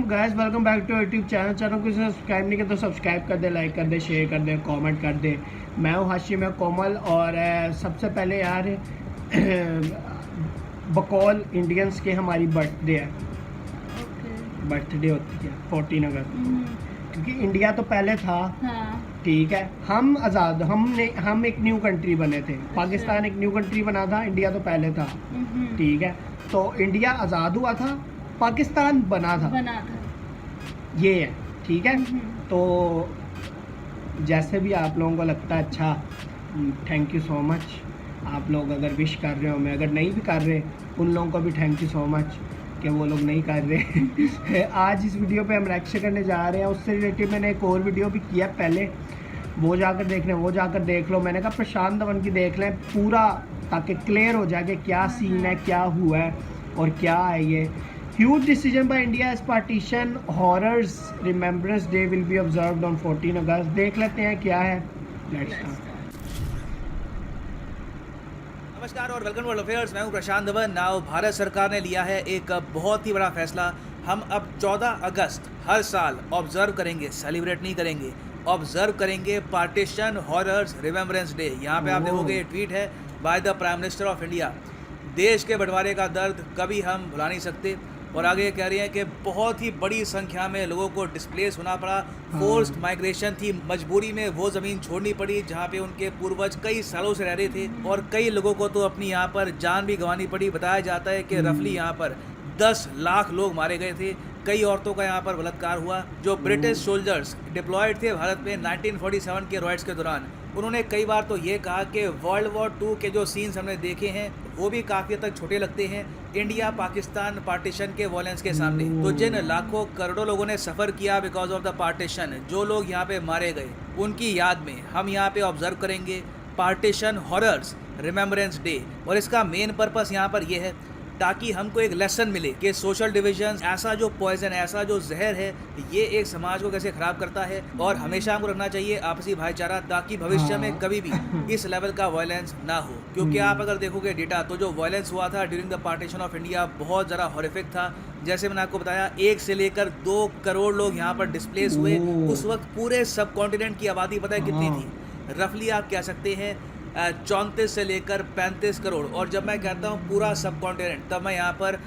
Guys, welcome back to YouTube channel को subscribe नहीं किया तो सब्सक्राइब कर दे, लाइक कर दे, शेयर कर दे, कमेंट कर दे। मैं हूँ हाशिम कोमल और सबसे पहले यार बकौल इंडियंस के हमारी बर्थडे है। बर्थडे होती है 14 अगस्त, क्योंकि इंडिया तो पहले था। हाँ। ठीक है, हम आज़ाद हम एक न्यू कंट्री बने थे। पाकिस्तान एक न्यू कंट्री बना था, इंडिया तो पहले था। ठीक है, तो इंडिया आज़ाद हुआ था, पाकिस्तान बना था। ये है, ठीक है। तो जैसे भी आप लोगों को लगता है, अच्छा, थैंक यू सो मच। आप लोग अगर विश कर रहे हो, मैं अगर नहीं भी कर रहे, उन लोगों को भी थैंक यू सो मच कि वो लोग नहीं कर रहे। आज इस वीडियो पे हम रिएक्शन करने जा रहे हैं। उससे रिलेटेड मैंने एक और वीडियो भी किया पहले, वो जाकर देख लें, वो जाकर देख लो। मैंने कहा प्रशांत धवन की देख लें पूरा, ताकि क्लियर हो जाए कि क्या सीन है, क्या हुआ है और क्या है ये। Huge decision by India as partition horrors remembrance day will be observed on 14 अगस्त। देख लेते हैं क्या है। Let's start। नमस्कार और वेलकम टू वर्ल्ड अफेयर्स। मैं हूं प्रशांत धवन। नाउ भारत सरकार ने लिया है एक बहुत ही बड़ा फैसला। हम अब 14 अगस्त हर साल ऑब्जर्व करेंगे, सेलिब्रेट नहीं करेंगे, ऑब्जर्व करेंगे पार्टीशन हॉरर्स रिमेम्बरेंस डे। यहाँ पे आप देखोगे ट्वीट है by the prime minister of India. देश के बंटवारे का दर्द कभी हम भुला नहीं सकते। और आगे कह रही हैं कि बहुत ही बड़ी संख्या में लोगों को डिस्प्लेस होना पड़ा। फोर्स्ड माइग्रेशन थी, मजबूरी में वो ज़मीन छोड़नी पड़ी जहाँ पे उनके पूर्वज कई सालों से रह रहे थे। और कई लोगों को तो अपनी यहाँ पर जान भी गंवानी पड़ी। बताया जाता है कि रफली यहाँ पर 10 लाख लोग मारे गए थे। कई औरतों का यहाँ पर बलात्कार हुआ। जो ब्रिटिश सोल्जर्स डिप्लॉयड थे भारत में 1947 के रॉयट्स के दौरान, उन्होंने कई बार तो ये कहा कि वर्ल्ड वॉर 2 के जो सीन्स हमने देखे हैं वो भी काफ़ी हद तक छोटे लगते हैं इंडिया पाकिस्तान पार्टीशन के वॉयलेंस के सामने। तो जिन लाखों करोड़ों लोगों ने सफ़र किया बिकॉज ऑफ द पार्टीशन, जो लोग यहाँ पे मारे गए, उनकी याद में हम यहाँ पे ऑब्जर्व करेंगे पार्टीशन हॉरर्स रिमेम्बरेंस डे। और इसका मेन पर्पस यहाँ पर यह है ताकि हमको एक लेसन मिले कि सोशल डिविजन, ऐसा जो पॉइजन, ऐसा जो जहर है, ये एक समाज को कैसे ख़राब करता है। और हमेशा हमको रखना चाहिए आपसी भाईचारा, ताकि भविष्य में कभी भी इस लेवल का वायलेंस ना हो। क्योंकि आप अगर देखोगे डेटा, तो जो वायलेंस हुआ था during the partition of India बहुत ज़्यादा हॉरिफिक था। जैसे मैंने आपको बताया, 1 से लेकर 2 करोड़ लोग यहाँ पर डिस्प्लेस हुए। उस वक्त पूरे सब कॉन्टिनेंट की आबादी पता है कितनी थी? रफली आप कह सकते हैं 34 से लेकर 35 करोड़। और जब मैं कहता हूँ पूरा सब कॉन्टिनेंट, तब मैं यहाँ पर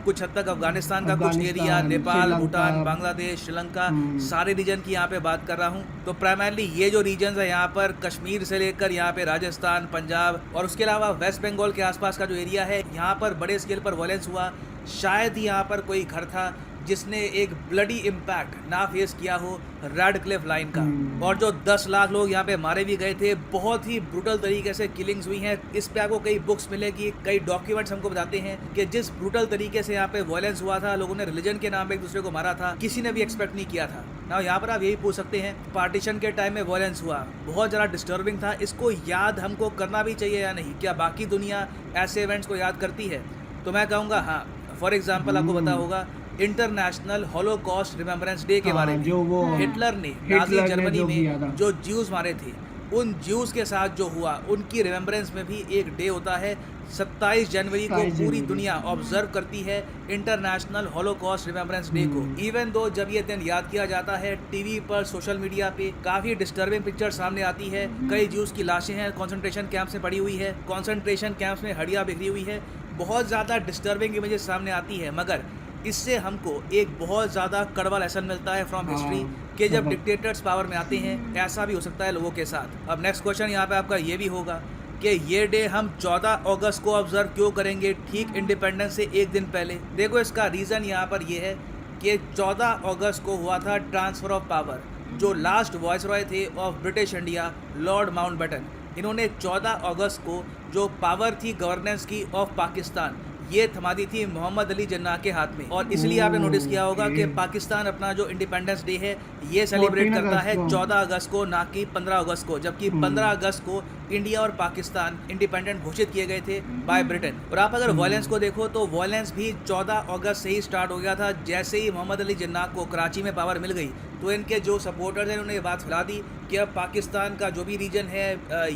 कुछ हद तक अफगानिस्तान का कुछ एरिया, नेपाल, भूटान, बांग्लादेश, श्रीलंका, सारे रीजन की यहाँ पे बात कर रहा हूँ। तो प्राइमरली ये जो रीजन है यहाँ पर, कश्मीर से लेकर यहाँ पे राजस्थान, पंजाब और उसके अलावा वेस्ट बंगाल के आसपास का जो एरिया है, यहाँ पर बड़े स्केल पर वायलेंस हुआ। शायद ही यहाँ पर कोई घर था जिसने एक ब्लडी इम्पैक्ट ना फेस किया हो रेड क्लिफ लाइन का। और जो 10 लाख लोग यहाँ पे मारे भी गए थे, बहुत ही ब्रूटल तरीके से किलिंग्स हुई हैं। इस पे आपको कई बुक्स मिलेगी, कई डॉक्यूमेंट्स हमको बताते हैं कि जिस ब्रूटल तरीके से यहाँ पे वायलेंस हुआ था, लोगों ने रिलीजन के नाम पे एक दूसरे को मारा था, किसी ने भी एक्सपेक्ट नहीं किया था ना। यहाँ पर आप यही पूछ सकते हैं, पार्टीशन के टाइम में वायलेंस हुआ, बहुत ज़्यादा डिस्टर्बिंग था। इसको याद हमको करना भी चाहिए या नहीं? क्या बाकी दुनिया ऐसे इवेंट्स को याद करती है? तो मैं कहूँगा हाँ। फॉर एग्जाम्पल आपको पता होगा इंटरनेशनल हॉलोकॉस्ट रिमेम्बरेंस डे के बारे में, जो वो हिटलर ने नाज़ी जर्मनी में जो ज्यूज मारे थे, उन ज्यूज के साथ जो हुआ, उनकी रिमेम्बरेंस में भी एक डे होता है। 27 जनवरी को पूरी दुनिया ऑब्जर्व करती है इंटरनेशनल हॉलोकॉस्ट रिमेम्बरेंस डे को। इवन दो जब ये दिन याद किया जाता है, टीवी पर, सोशल मीडिया पे काफ़ी डिस्टर्बिंग पिक्चर सामने आती है। कई ज्यूज की लाशें हैं कॉन्सेंट्रेशन कैंप्स में पड़ी हुई है, कॉन्सेंट्रेशन कैंप्स में हड्डियाँ बिखरी हुई है, बहुत ज़्यादा डिस्टर्बिंग इमेजेस सामने आती है। मगर इससे हमको एक बहुत ज़्यादा कड़वा लेसन मिलता है फ्रॉम हिस्ट्री कि जब डिक्टेटर्स पावर में आते हैं, ऐसा भी हो सकता है लोगों के साथ। अब नेक्स्ट क्वेश्चन यहाँ पे आपका ये भी होगा कि ये डे हम 14 अगस्त को ऑब्जर्व क्यों करेंगे, ठीक इंडिपेंडेंस से एक दिन पहले? देखो, इसका रीज़न यहाँ पर ये है कि 14 अगस्त को हुआ था ट्रांसफ़र ऑफ पावर। जो लास्ट वॉइसरॉय थे of British India, Lord Mountbatten, इन्होंने 14 अगस्त को जो पावर थी गवर्नेंस की ऑफ पाकिस्तान, ये थमा दी थी मोहम्मद अली जिन्ना के हाथ में। और इसलिए आपने नोटिस किया होगा कि पाकिस्तान अपना जो इंडिपेंडेंस डे है ये सेलिब्रेट करता है 14 अगस्त को, ना कि 15 अगस्त को। जबकि 15 अगस्त को इंडिया और पाकिस्तान इंडिपेंडेंट घोषित किए गए थे बाय ब्रिटेन। और आप अगर वायलेंस को देखो तो वायलेंस भी 14 अगस्त से ही स्टार्ट हो गया था। जैसे ही मोहम्मद अली जिन्ना को कराची में पावर मिल गई, तो इनके जो सपोर्टर्स हैं उन्होंने ये बात फैला दी कि अब पाकिस्तान का जो भी रीजन है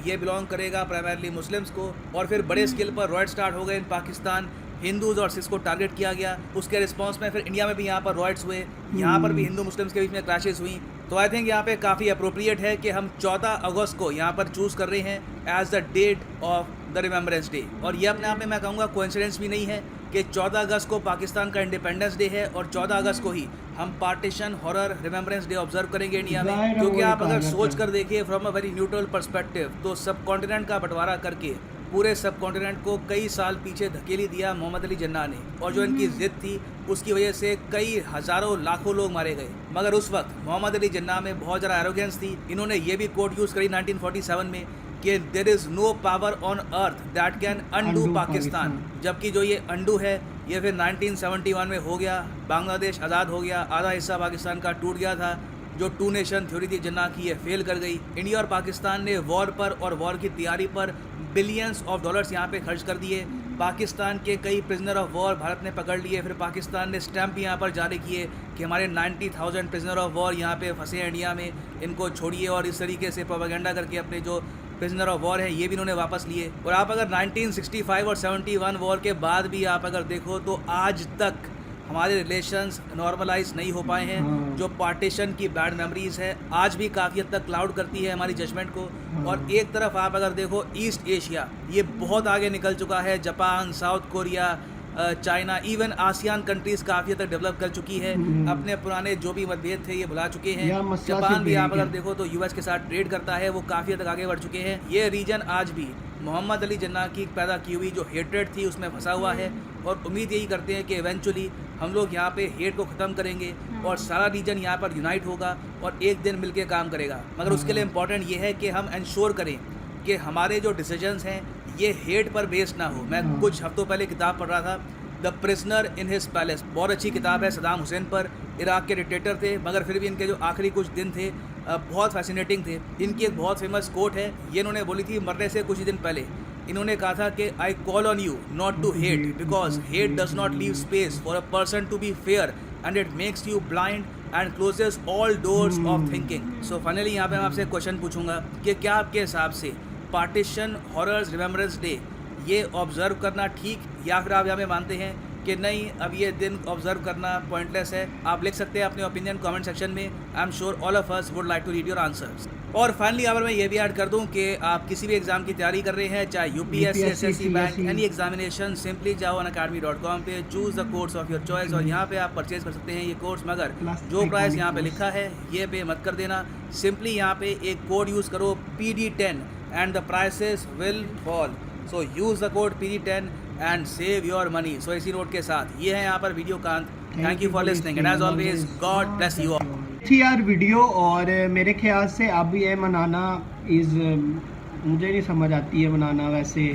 ये बिलोंग करेगा प्राइमरली मुस्लिम्स को। और फिर बड़े स्केल पर रॉयट स्टार्ट हो गए इन पाकिस्तान। हिंदूज और सिख्स को टारगेट किया गया। उसके रिस्पॉन्स में फिर इंडिया में भी यहाँ पर रॉयट्स हुए, यहाँ पर भी हिंदू मुस्लिम्स के बीच में क्रैशेस हुई। तो आई थिंक यहाँ पे काफ़ी अप्रोप्रिएट है कि हम 14 अगस्त को यहाँ पर चूज़ कर रहे हैं as the date of the remembrance day. और ये अपने आप में मैं कहूँगा कोइंसिडेंस भी नहीं है कि 14 अगस्त को पाकिस्तान का इंडिपेंडेंस डे है और 14 अगस्त को ही हम partition horror remembrance day observe करेंगे इंडिया में। क्योंकि आप अगर सोच कर देखिए from a very neutral perspective, तो सब कॉन्टिनेंट का बंटवारा करके पूरे सब कॉन्टिनेंट को कई साल पीछे धकेली दिया मोहम्मद अली जिन्ना ने, और जो इनकी जिद थी उसकी वजह से कई हज़ारों लाखों लोग मारे गए। मगर उस वक्त मोहम्मद अली जिन्ना में बहुत ज़्यादा एरोगेंस थी। इन्होंने ये भी कोट यूज़ करी 1947 में कि there is no power on earth that can undo Pakistan. जबकि जो ये अनडू है ये फिर 1971 में हो गया, बांग्लादेश आज़ाद हो गया, आधा हिस्सा पाकिस्तान का टूट गया था। जो 2 नेशन थ्योरी थी जिन्ना की, ये फेल कर गई। इंडिया और पाकिस्तान ने वॉर पर और वॉर की तैयारी पर बिलियंस ऑफ डॉलर्स यहाँ पे खर्च कर दिए। पाकिस्तान के कई प्रिजनर ऑफ वॉर भारत ने पकड़ लिए। फिर पाकिस्तान ने स्टैंप यहाँ पर जारी किए कि हमारे 90,000 प्रिजनर ऑफ वॉर यहाँ पे फंसे हैं इंडिया में, इनको छोड़िए। और इस तरीके से प्रोपेगेंडा करके अपने जो प्रिजनर ऑफ वॉर है ये भी इन्होंने वापस लिए। और आप अगर 1965 और 71 वॉर के बाद भी आप अगर देखो तो आज तक हमारे रिलेशंस नॉर्मलाइज नहीं हो पाए हैं। जो पार्टीशन की बैड मेमोरीज है आज भी काफ़ी हद तक क्लाउड करती है हमारी जजमेंट को। और एक तरफ आप अगर देखो ईस्ट एशिया ये बहुत आगे निकल चुका है, Japan, south Korea, China, even ASEAN countries काफ़ी हद तक डेवलप कर चुकी है। अपने पुराने जो भी मतभेद थे ये भुला चुके हैं। जापान भी आप अगर देखो तो यूएस के साथ ट्रेड करता है, वो काफ़ी हद तक आगे बढ़ चुके हैं। ये रीजन आज भी मोहम्मद अली जिन्ना की पैदा की हुई जो हेट्रेड थी उसमें फंसा हुआ है। और उम्मीद यही करते हैं कि इवेंचुअली हम लोग यहाँ पे हेट को ख़त्म करेंगे और सारा रीजन यहाँ पर यूनाइट होगा और एक दिन मिलके काम करेगा। मगर उसके लिए इम्पॉर्टेंट ये है कि हम इंश्योर करें कि हमारे जो डिसीजंस हैं ये हेट पर बेस्ड ना हो। मैं कुछ हफ्तों पहले किताब पढ़ रहा था, the prisoner in his palace, बहुत अच्छी किताब है। सदाम हुसैन पर, इराक के डिक्टेटर थे मगर फिर भी इनके जो आखिरी कुछ दिन थे बहुत फैसिनेटिंग थे। इनकी एक बहुत फेमस कोट है, ये इन्होंने बोली थी मरने से कुछ ही दिन पहले। इन्होंने कहा था कि I call on you not to hate because hate does not leave space for a person to be fair and it makes you blind and closes all doors of thinking. So finally यहाँ पे मैं आपसे question पूछूंगा कि क्या आपके हिसाब से पार्टीशन हॉरर्स रिमेम्बरेंस डे ये ऑब्जर्व करना ठीक, या फिर आप यहाँ पे मानते हैं कि नहीं अब ये दिन ऑब्जर्व करना पॉइंटलेस है? आप लिख सकते हैं अपने ओपिनियन कमेंट सेक्शन में। I am sure all of us would like to read your answers. और फाइनली अगर मैं ये भी ऐड कर दूं कि आप किसी भी एग्जाम की तैयारी कर रहे हैं, चाहे UPSC, SSC, bank, any examination, simply जाओ unacademy.com पे, choose the course of your choice और यहाँ पे आप परचेज कर सकते हैं ये कोर्स। मगर जो प्राइस यहाँ पे लिखा है ये पे मत कर देना। सिंपली यहाँ पे एक कोड यूज़ करो PD10 and the prices will fall. So use the code PD10 and save your money. So इसी नोट के साथ ये है यहाँ पर वीडियो का अंत। Thank you for listening and as always God bless you all. थी यार वीडियो, और मेरे ख्याल से अब ये मनाना मुझे नहीं समझ आती है मनाना। वैसे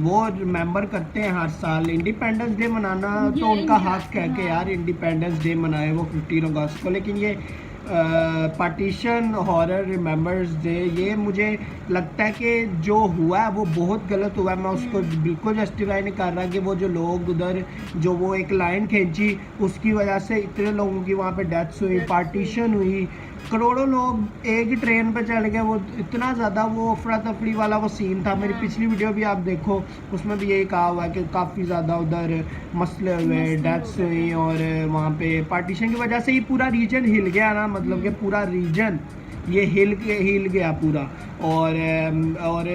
वो रिमेंबर करते हैं हर साल इंडिपेंडेंस डे मनाना, तो उनका हक है कि यार इंडिपेंडेंस डे मनाए वो 15 अगस्त को। लेकिन ये पार्टीशन हॉरर रिमेंबर्स डे, ये मुझे लगता है कि जो हुआ है वो बहुत गलत हुआ है। मैं उसको बिल्कुल जस्टिफाई नहीं कर रहा कि वो जो लोग उधर जो वो एक लाइन खींची उसकी वजह से इतने लोगों की वहाँ पे डेथ्स हुई, पार्टीशन हुई, करोड़ों लोग एक ही ट्रेन पे चढ़ गए। वो इतना ज़्यादा वो अफरा तफरी वाला वो सीन था। मेरी पिछली वीडियो भी आप देखो, उसमें भी यही कहा हुआ है कि काफ़ी ज़्यादा उधर मसले हुए, डेथ्स हुई, और वहाँ पे पार्टीशन की वजह से ही पूरा रीजन हिल गया ना, मतलब कि पूरा रीजन ये हिल गया पूरा। और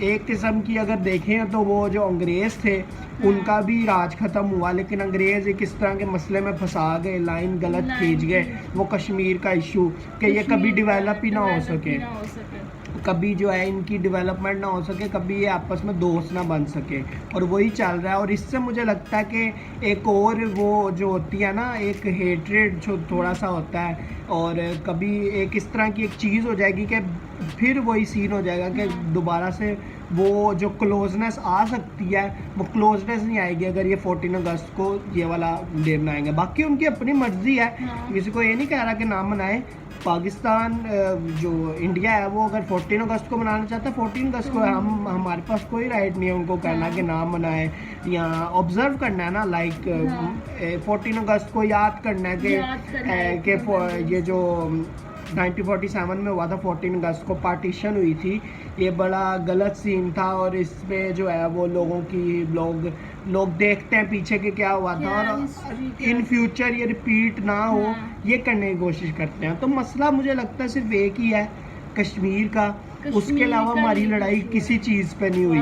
एक किस्म की अगर देखें तो वो जो अंग्रेज़ थे उनका भी राज ख़त्म हुआ, लेकिन अंग्रेज़ एक इस तरह के मसले में फंसा गए, लाइन गलत खींच गए। वो कश्मीर का इशू कि ये कभी डेवलप ही ना हो सके, कभी जो है इनकी डेवलपमेंट ना हो सके, कभी ये आपस में दोस्त ना बन सके, और वही चल रहा है। और इससे मुझे लगता है कि एक और वो जो होती है ना, एक हेट्रेड जो थोड़ा सा होता है, और कभी एक इस तरह की एक चीज़ हो जाएगी कि फिर वही सीन हो जाएगा कि दोबारा से वो जो क्लोजनेस आ सकती है वो क्लोजनेस नहीं आएगी अगर ये 14 अगस्त को ये वाला डे मनाएंगे। बाकी उनकी अपनी मर्जी है, किसी को ये नहीं कह रहा कि ना मनाए। पाकिस्तान जो इंडिया है वो अगर 14 अगस्त को मनाना चाहता है 14 अगस्त को, हमारे पास कोई राइट नहीं है उनको कहना कि ना मनाए या ऑब्जर्व करना है ना। लाइक 14 अगस्त को याद करना है कि ये जो 1947 में हुआ था, 14 अगस्त को पार्टीशन हुई थी। ये बड़ा गलत सीन था और इसमें जो है वो लोगों की लोग देखते हैं पीछे के क्या हुआ था और इन फ्यूचर ये रिपीट ना हो, ये करने की कोशिश करते हैं। तो मसला मुझे लगता है सिर्फ एक ही है, कश्मीर का। उसके अलावा हमारी लड़ाई किसी चीज़ पे नहीं हुई,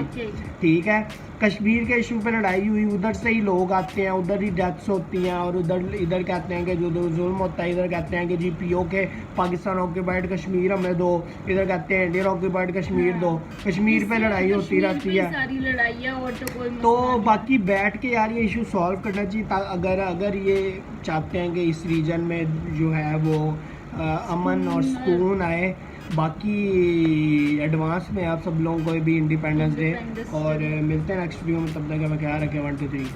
ठीक है। कश्मीर के इशू पे लड़ाई हुई, उधर से ही लोग आते हैं, उधर ही डेथ्स होती हैं और इधर कहते हैं कि जो जुल्म होता है, इधर कहते हैं कि जी पीओ के पाकिस्तान ऑक्यूपाइड कश्मीर हमें दो, इधर कहते हैं इंडियन ऑक्यूपाइड कश्मीर दो। कश्मीर पे लड़ाई होती रहती है, सारी लड़ाइयाँ और तो बाकी बैठ के यार ये इशू सॉल्व करना चाहिए। अगर ये चाहते हैं कि इस रीजन में जो है वो अमन और सुकून आए। बाकी एडवांस में आप सब लोगों को भी इंडिपेंडेंस डे और मिलते हैं नेक्स्ट वीडियो में। तब तक हमें ख्याल रखें। 1 2 3